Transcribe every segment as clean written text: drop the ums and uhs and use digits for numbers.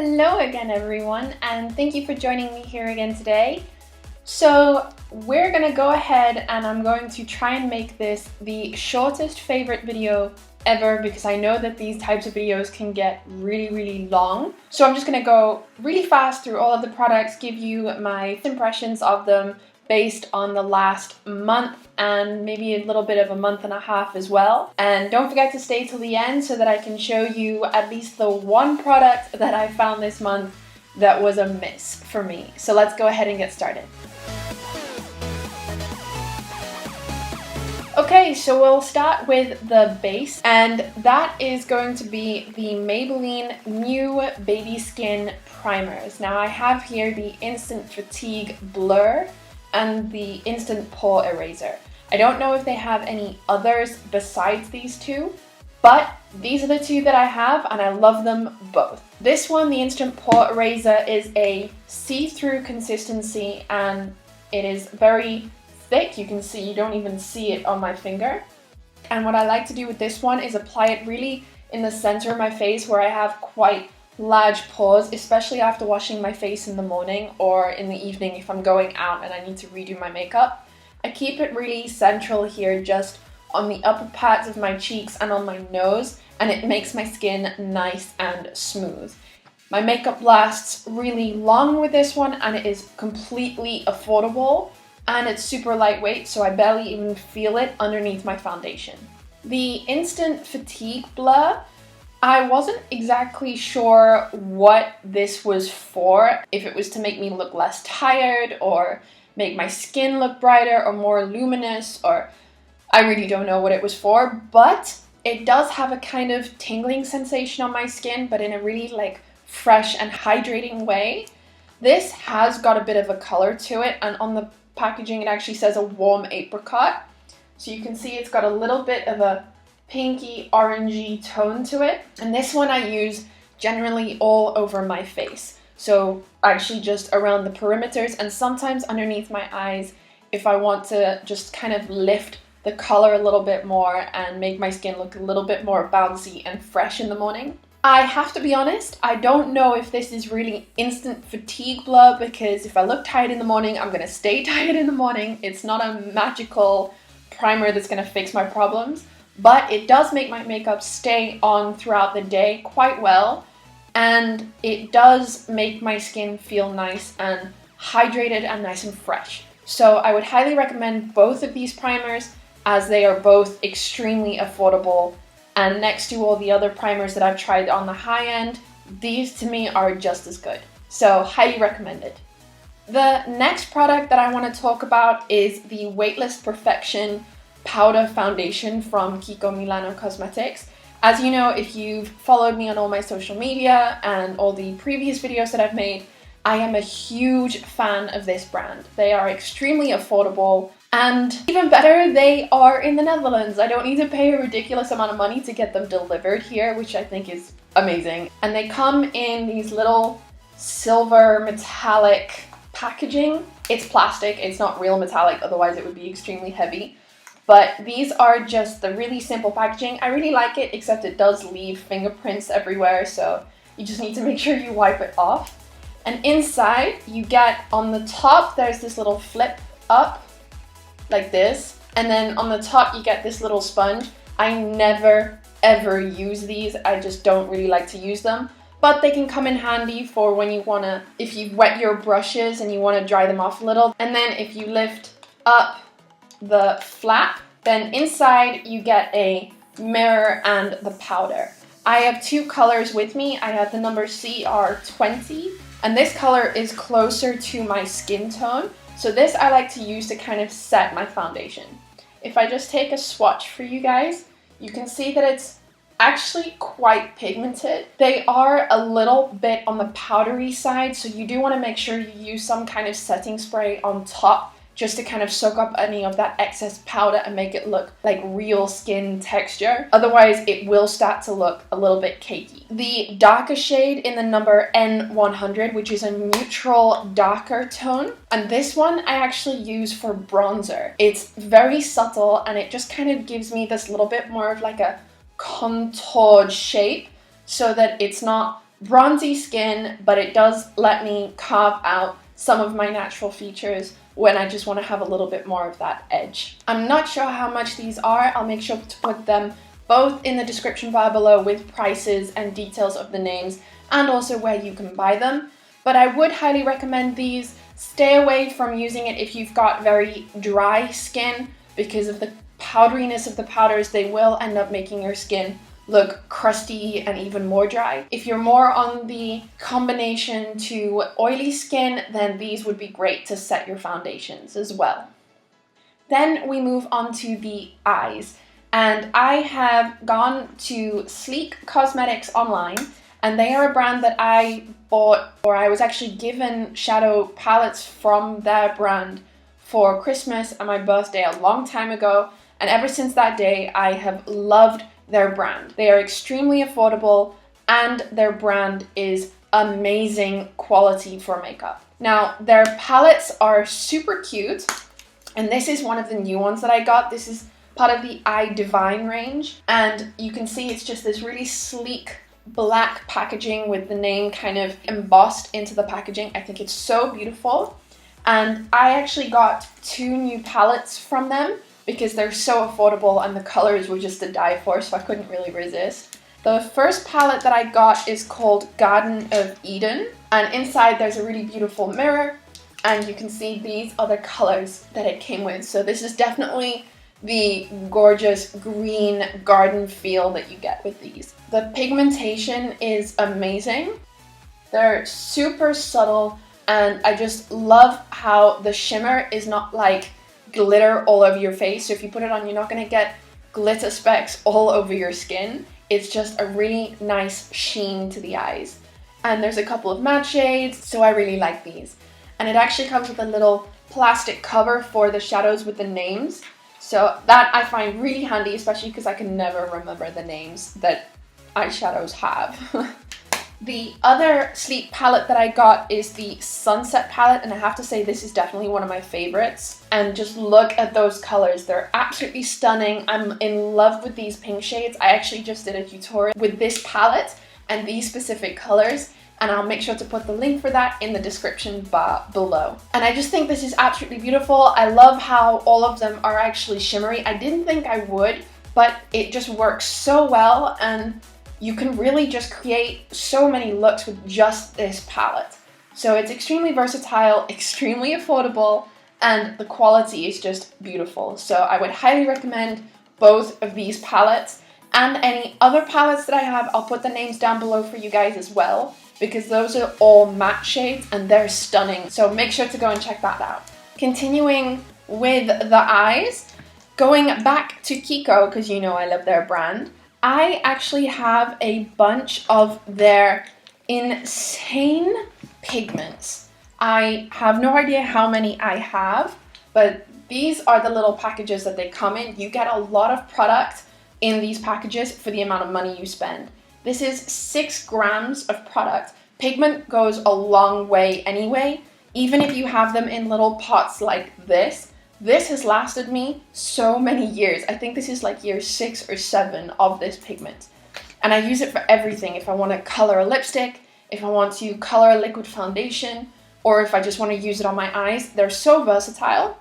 Hello again everyone, and thank you for joining me here again today. So we're gonna go ahead and I'm going to try and make this the shortest favorite video ever because I know that these types of videos can get really long. So I'm just gonna go really fast through all of the products, give you my impressions of them based on the last month and maybe a little bit of a month and a half as well. And don't forget to stay till the end so that I can show you at least the one product that I found this month that was a miss for me. So let's go ahead and get started. Okay, so we'll start with the base, and that is going to be the Maybelline New Baby Skin Primers. Now I have here the Instant Fatigue Blur and the Instant Pore Eraser. I don't know if they have any others besides these two, but these are the two that I have and I love them both. This one, the Instant Pore Eraser, is a see-through consistency and it is very thick. You can see, you don't even see it on my finger. And what I like to do with this one is apply it really in the center of my face where I have quite large pores, especially after washing my face in the morning or in the evening if I'm going out and I need to redo my makeup. I keep it really central here, just on the upper parts of my cheeks and on my nose, and it makes my skin nice and smooth. My makeup lasts really long with this one and it is completely affordable and it's super lightweight, so I barely even feel it underneath my foundation. The Instant Fatigue Blur, I wasn't exactly sure what this was for, if it was to make me look less tired or make my skin look brighter or more luminous, or I really don't know what it was for, but it does have a kind of tingling sensation on my skin, but in a really like fresh and hydrating way. This has got a bit of a color to it, and on the packaging it actually says a warm apricot. So you can see it's got a little bit of a pinky orangey tone to it, and this one I use generally all over my face, so actually just around the perimeters and sometimes underneath my eyes if I want to just kind of lift the color a little bit more and make my skin look a little bit more bouncy and fresh in the morning. I have to be honest, I don't know if this is really Instant Fatigue Blur, because if I look tired in the morning, I'm gonna stay tired in the morning. It's not a magical primer that's gonna fix my problems, but it does make my makeup stay on throughout the day quite well, and it does make my skin feel nice and hydrated and nice and fresh. So I would highly recommend both of these primers as they are both extremely affordable, and next to all the other primers that I've tried on the high end, these to me are just as good. So highly recommended. The next product that I want to talk about is the Weightless Perfection Powder Foundation from Kiko Milano Cosmetics. As you know, if you've followed me on all my social media and all the previous videos that I've made, I am a huge fan of this brand. They are extremely affordable, and even better, they are in the Netherlands. I don't need to pay a ridiculous amount of money to get them delivered here, which I think is amazing. And they come in these little silver metallic packaging. It's plastic, it's not real metallic, otherwise it would be extremely heavy. But these are just the really simple packaging. I really like it, except it does leave fingerprints everywhere, so you just need to make sure you wipe it off. And inside, you get, on the top, there's this little flip up, like this. And then on the top, you get this little sponge. I never, ever use these. I just don't really like to use them. But they can come in handy for when you wanna, if you wet your brushes and you wanna dry them off a little. And then if you lift up the flap, then inside you get a mirror and the powder. I have two colors with me. I have the number CR20, and this color is closer to my skin tone. So this I like to use to kind of set my foundation. If I just take a swatch for you guys, you can see that it's actually quite pigmented. They are a little bit on the powdery side, so you do want to make sure you use some kind of setting spray on top just to kind of soak up any of that excess powder and make it look like real skin texture. Otherwise, it will start to look a little bit cakey. The darker shade in the number N100, which is a neutral darker tone. And this one I actually use for bronzer. It's very subtle and it just kind of gives me this little bit more of like a contoured shape so that it's not bronzy skin, but it does let me carve out some of my natural features when I just want to have a little bit more of that edge. I'm not sure how much these are. I'll make sure to put them both in the description bar below with prices and details of the names and also where you can buy them. But I would highly recommend these. Stay away from using it if you've got very dry skin because of the powderiness of the powders. They will end up making your skin look crusty and even more dry. If you're more on the combination to oily skin, then these would be great to set your foundations as well. Then we move on to the eyes, and I have gone to Sleek Cosmetics online, and they are a brand that I bought, or I was actually given shadow palettes from their brand for Christmas and my birthday a long time ago, and ever since that day I have loved their brand. They are extremely affordable and their brand is amazing quality for makeup. Now, their palettes are super cute, and this is one of the new ones that I got. This is part of the iDivine range, and you can see it's just this really sleek black packaging with the name kind of embossed into the packaging. I think it's so beautiful, and I actually got 2 new palettes from them because they're so affordable and the colors were just to die for, so I couldn't really resist. The first palette that I got is called Garden of Eden, and inside there's a really beautiful mirror, and you can see these are the colors that it came with. So this is definitely the gorgeous green garden feel that you get with these. The pigmentation is amazing. They're super subtle, and I just love how the shimmer is not like glitter all over your face. So if you put it on, you're not going to get glitter specks all over your skin. It's just a really nice sheen to the eyes. And there's a couple of matte shades, so I really like these. And it actually comes with a little plastic cover for the shadows with the names. So that I find really handy, especially because I can never remember the names that eyeshadows have. The other Sleek palette that I got is the Sunset palette, and I have to say this is definitely one of my favorites. And just look at those colors. They're absolutely stunning. I'm in love with these pink shades. I actually just did a tutorial with this palette and these specific colors, and I'll make sure to put the link for that in the description bar below. And I just think this is absolutely beautiful. I love how all of them are actually shimmery. I didn't think I would, but it just works so well, and you can really just create so many looks with just this palette. So it's extremely versatile, extremely affordable, and the quality is just beautiful. So I would highly recommend both of these palettes, and any other palettes that I have, I'll put the names down below for you guys as well, because those are all matte shades and they're stunning. So make sure to go and check that out. Continuing with the eyes, going back to Kiko, because you know I love their brand, I actually have a bunch of their insane pigments. I have no idea how many I have, but these are the little packages that they come in. You get a lot of product in these packages for the amount of money you spend. This is 6 grams of product. Pigment goes a long way anyway, even if you have them in little pots like this. This has lasted me so many years. I think this is like year 6 or 7 of this pigment. And I use it for everything. If I want to color a lipstick, if I want to color a liquid foundation, or if I just want to use it on my eyes. They're so versatile.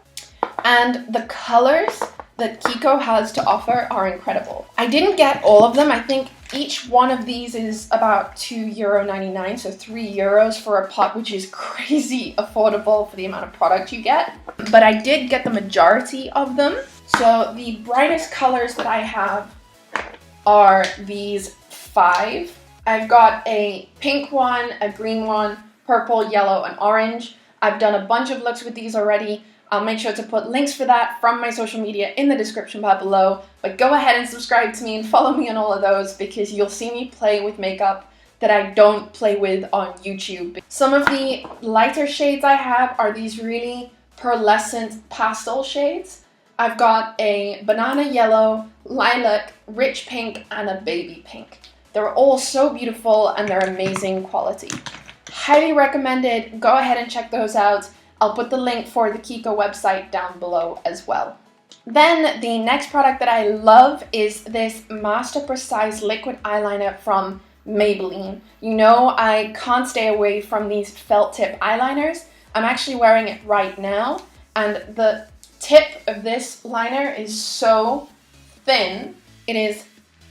And the colors that Kiko has to offer are incredible. I didn't get all of them. I think each one of these is about €2.99, so €3 for a pot, which is crazy affordable for the amount of product you get. But I did get the majority of them. So the brightest colors that I have are these 5. I've got a pink one, a green one, purple, yellow, and orange. I've done a bunch of looks with these already. I'll make sure to put links for that from my social media in the description bar below. But go ahead and subscribe to me and follow me on all of those, because you'll see me play with makeup that I don't play with on YouTube. Some of the lighter shades I have are these really pearlescent pastel shades. I've got a banana yellow, lilac, rich pink, and a baby pink. They're all so beautiful and they're amazing quality. Highly recommended. Go ahead and check those out. I'll put the link for the Kiko website down below as well. Then the next product that I love is this Master Precise liquid eyeliner from Maybelline. You know I can't stay away from these felt tip eyeliners. I'm actually wearing it right now, and the tip of this liner is so thin. It is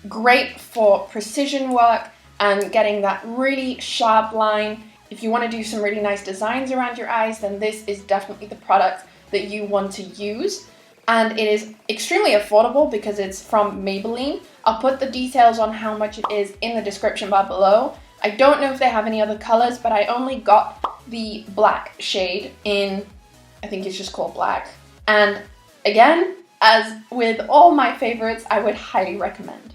great for precision work and getting that really sharp line. If you want to do some really nice designs around your eyes, then this is definitely the product that you want to use. And it is extremely affordable because it's from Maybelline. I'll put the details on how much it is in the description bar below. I don't know if they have any other colors, but I only got the black shade in, I think it's just called black. And again, as with all my favorites, I would highly recommend.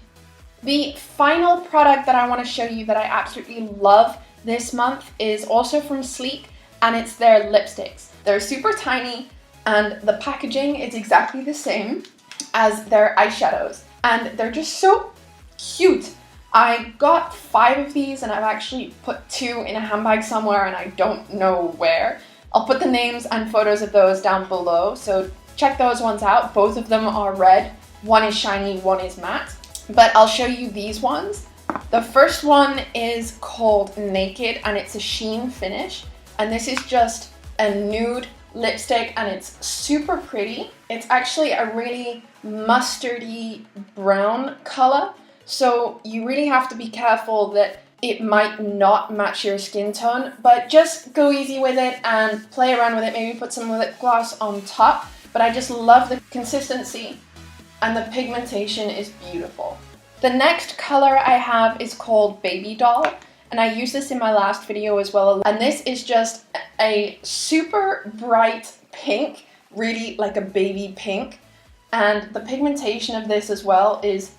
The final product that I want to show you that I absolutely love this month is also from Sleek, and it's their lipsticks. They're super tiny, and the packaging is exactly the same as their eyeshadows, and they're just so cute. I got 5 of these, and I've actually put 2 in a handbag somewhere, and I don't know where. I'll put the names and photos of those down below, so check those ones out. Both of them are red. One is shiny, one is matte. But I'll show you these ones. The first one is called Naked, and it's a sheen finish. And this is just a nude lipstick, and it's super pretty. It's actually a really mustardy brown color, so you really have to be careful that it might not match your skin tone, but just go easy with it and play around with it. Maybe put some lip gloss on top, but I just love the consistency, and the pigmentation is beautiful. The next color I have is called Baby Doll, and I used this in my last video as well, and this is just a super bright pink, really like a baby pink, and the pigmentation of this as well is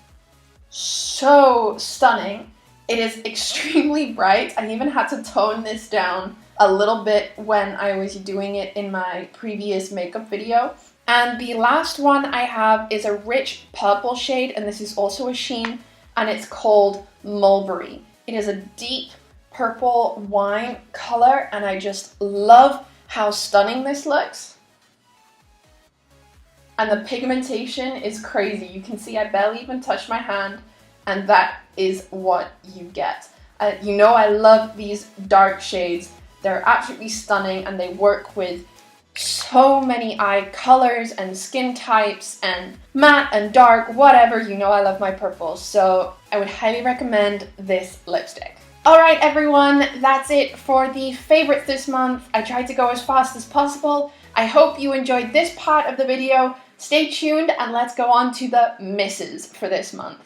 so stunning. It is extremely bright. I even had to tone this down a little bit when I was doing it in my previous makeup video. And the last one I have is a rich purple shade, and this is also a sheen, and it's called Mulberry. It is a deep purple wine color, and I just love how stunning this looks. And the pigmentation is crazy. You can see I barely even touched my hand, and that is what you get. You know I love these dark shades. They're absolutely stunning, and they work with so many eye colors and skin types and matte and dark, whatever. You know I love my purples, so I would highly recommend this lipstick. Alright everyone, that's it for the favorites this month. I tried to go as fast as possible. I hope you enjoyed this part of the video. Stay tuned and let's go on to the misses for this month.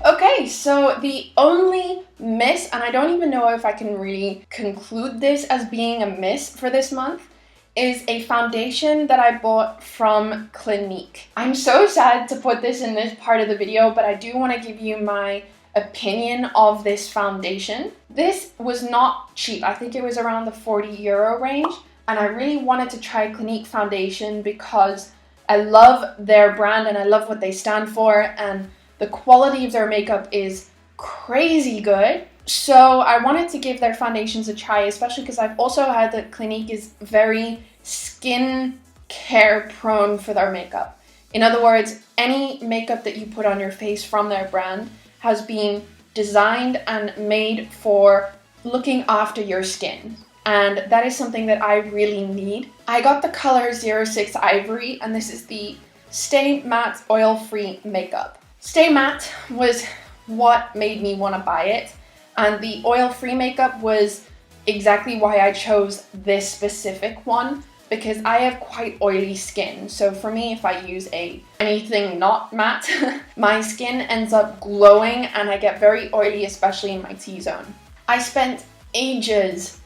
Okay, so the only miss, and I don't even know if I can really conclude this as being a miss for this month, is a foundation that I bought from Clinique. I'm so sad to put this in this part of the video, but I do want to give you my opinion of this foundation. This was not cheap. I think it was around the €40 range, and I really wanted to try Clinique foundation because I love their brand and I love what they stand for, and the quality of their makeup is crazy good. So I wanted to give their foundations a try, especially because I've also heard that Clinique is very skin care prone for their makeup. In other words, any makeup that you put on your face from their brand has been designed and made for looking after your skin. And that is something that I really need. I got the color 06 Ivory, and this is the Stay Matte Oil-Free Makeup. Stay Matte was what made me want to buy it, and the oil-free makeup was exactly why I chose this specific one, because I have quite oily skin. So for me, if I use anything not matte, my skin ends up glowing and I get very oily, especially in my T-zone. I spent ages,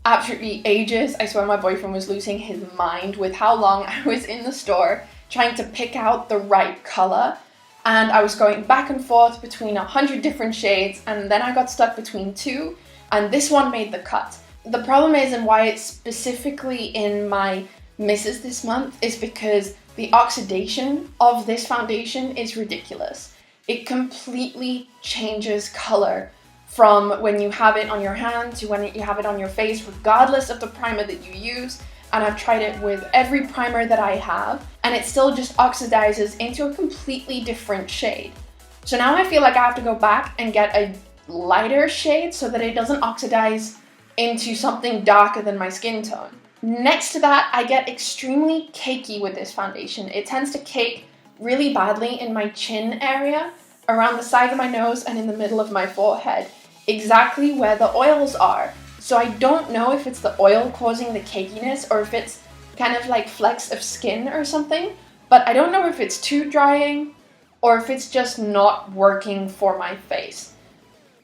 absolutely ages. I swear my boyfriend was losing his mind with how long I was in the store trying to pick out the right color. And I was going back and forth between 100 different shades, and then I got stuck between 2, and this one made the cut. The problem is, and why it's specifically in my misses this month, is because the oxidation of this foundation is ridiculous. It completely changes color from when you have it on your hand to when you have it on your face, regardless of the primer that you use. And I've tried it with every primer that I have, and it still just oxidizes into a completely different shade. So now I feel like I have to go back and get a lighter shade so that it doesn't oxidize into something darker than my skin tone. Next to that, I get extremely cakey with this foundation. It tends to cake really badly in my chin area, around the side of my nose, and in the middle of my forehead, exactly where the oils are. So I don't know if it's the oil causing the cakiness or if it's kind of like flecks of skin or something, but I don't know if it's too drying or if it's just not working for my face.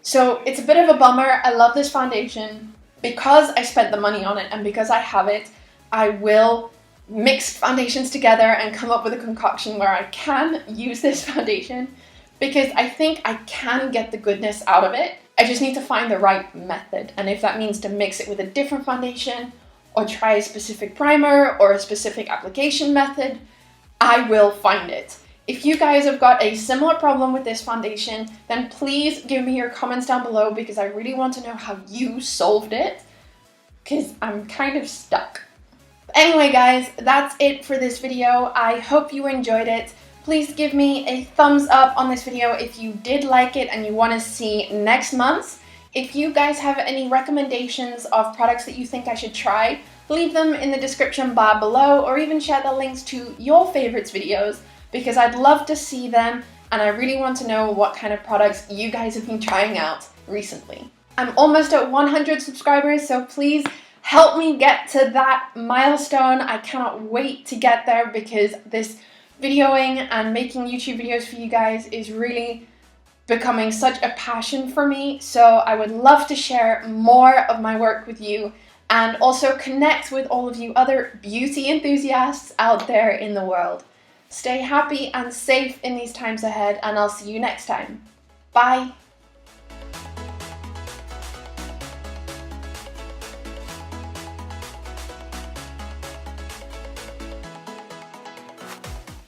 So it's a bit of a bummer. I love this foundation. Because I spent the money on it and because I have it, I will mix foundations together and come up with a concoction where I can use this foundation, because I think I can get the goodness out of it. I just need to find the right method, and if that means to mix it with a different foundation or try a specific primer or a specific application method, I will find it. If you guys have got a similar problem with this foundation, then please give me your comments down below, because I really want to know how you solved it, because I'm kind of stuck. Anyway guys, that's it for this video. I hope you enjoyed it. Please give me a thumbs up on this video if you did like it and you want to see next month's. If you guys have any recommendations of products that you think I should try, leave them in the description bar below, or even share the links to your favorites videos, because I'd love to see them and I really want to know what kind of products you guys have been trying out recently. I'm almost at 100 subscribers, so please help me get to that milestone. I cannot wait to get there, because this videoing and making YouTube videos for you guys is really becoming such a passion for me. So I would love to share more of my work with you and also connect with all of you other beauty enthusiasts out there in the world. Stay happy and safe in these times ahead, and I'll see you next time. Bye!